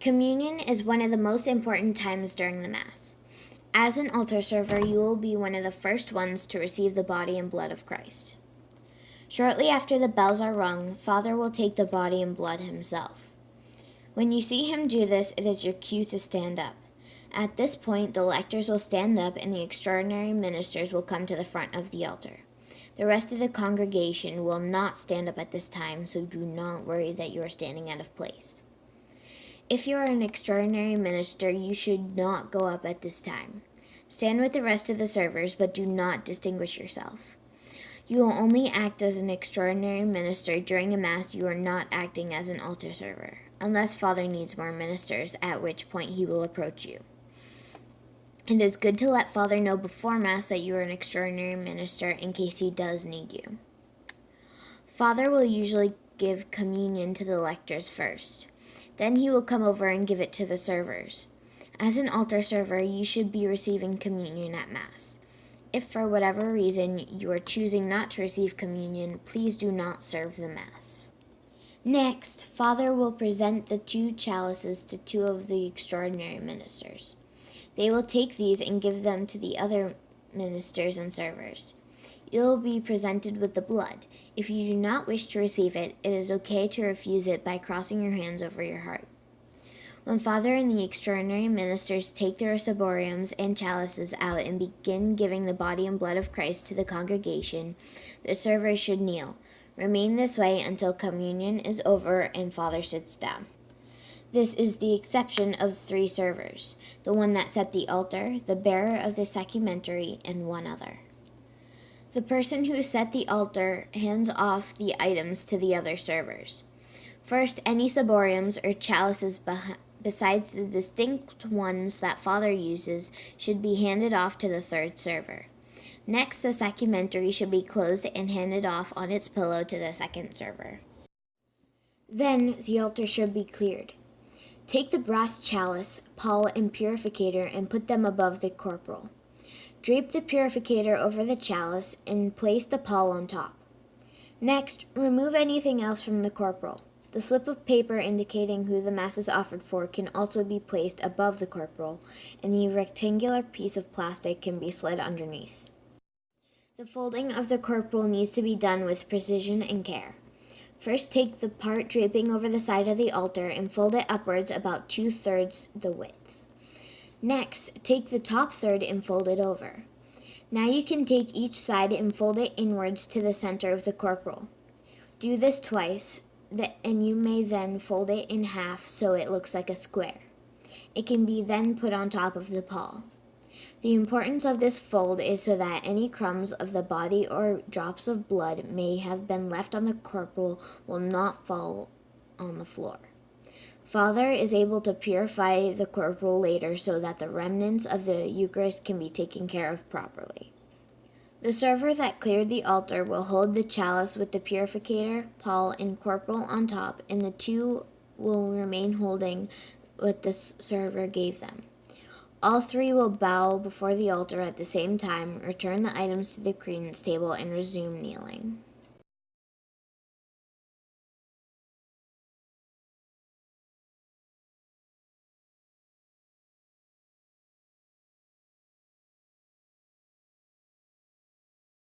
Communion is one of the most important times during the Mass. As an altar server, you will be one of the first ones to receive the body and blood of Christ. Shortly after the bells are rung, Father will take the body and blood himself. When you see him do this, it is your cue to stand up. At this point, the lectors will stand up and the extraordinary ministers will come to the front of the altar. The rest of the congregation will not stand up at this time, so do not worry that you are standing out of place. If you are an extraordinary minister, you should not go up at this time. Stand with the rest of the servers, but do not distinguish yourself. You will only act as an extraordinary minister during a Mass. You are not acting as an altar server, unless Father needs more ministers, at which point he will approach you. It is good to let Father know before Mass that you are an extraordinary minister in case he does need you. Father will usually give communion to the lectors first. Then he will come over and give it to the servers. As an altar server, you should be receiving communion at Mass. If for whatever reason you are choosing not to receive communion, please do not serve the Mass. Next, Father will present the 2 chalices to 2 of the extraordinary ministers. They will take these and give them to the other ministers and servers. You will be presented with the blood. If you do not wish to receive it, it is okay to refuse it by crossing your hands over your heart. When Father and the extraordinary ministers take their ciboriums and chalices out and begin giving the body and blood of Christ to the congregation, the servers should kneel. Remain this way until communion is over and Father sits down. This is the exception of 3 servers, the one that set the altar, the bearer of the sacramentary, and one other. The person who set the altar hands off the items to the other servers. First, any ciboriums or chalices besides the distinct ones that Father uses should be handed off to the 3rd server. Next, the sacramentary should be closed and handed off on its pillow to the 2nd server. Then, the altar should be cleared. Take the brass chalice, pall, and purificator and put them above the corporal. Drape the purificator over the chalice and place the pall on top. Next, remove anything else from the corporal. The slip of paper indicating who the Mass is offered for can also be placed above the corporal, and the rectangular piece of plastic can be slid underneath. The folding of the corporal needs to be done with precision and care. First, take the part draping over the side of the altar and fold it upwards about 2/3 the width. Next, take the top third and fold it over. Now you can take each side and fold it inwards to the center of the corporal. Do this twice, and you may then fold it in half so it looks like a square. It can be then put on top of the pall. The importance of this fold is so that any crumbs of the body or drops of blood may have been left on the corporal will not fall on the floor. Father is able to purify the corporal later so that the remnants of the Eucharist can be taken care of properly. The server that cleared the altar will hold the chalice with the purificator, pall, and corporal on top, and the 2 will remain holding what the server gave them. All 3 will bow before the altar at the same time, return the items to the credence table, and resume kneeling.